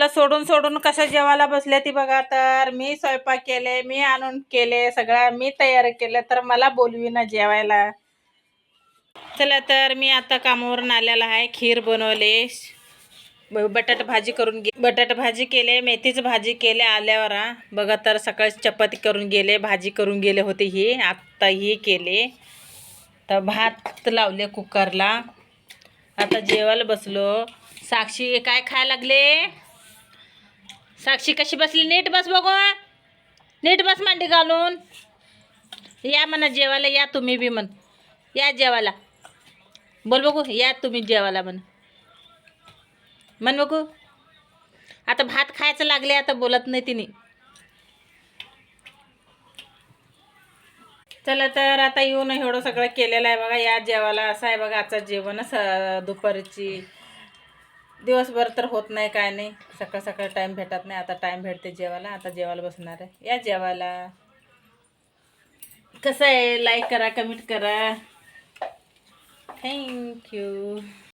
मला सोडून सोडून कसं जेवायला बसल्या ती बघा. तर मी स्वयंपाक केले, मी आणून केले, सगळं मी तयार केलं, तर मला बोलवीना जेवायला. चला तर मी आता कामावरून आलेला आहे. खीर बनवले, बटाटा भाजी करून बटाटा भाजी केले, मेथीची भाजी केले आल्यावर. बघा तर सकाळी चपाती करून गेले, भाजी करून गेले होते, ही आत्ता ही केले. तर भात लावले कुकरला. आता जेवायला बसलो. साक्षी काय खायला लागले? साक्षी कशी बसली? नीट बस बघू, नीट बस मांडी घालून. या म्हणा जेवायला, या तुम्ही बी म्हण, या जेवायला. बोल बघू, या तुम्ही जेवायला म्हण बघू. आता भात खायचं लागले, आता बोलत नाही तिने. चला तर आता येऊन एवढं सगळं केलेलं आहे बघा. या जेवायला. असं आहे बघा आजचं जेवण. दुपारची दिवसभर तर होत नाही काय नाही, सकाळ सकाळ टाईम भेटत नाही. आता टाईम भेटते जेवायला. आता जेवायला बसणार आहे. या जेवायला. कसं आहे, लाईक करा, कमेंट करा. थँक्यू.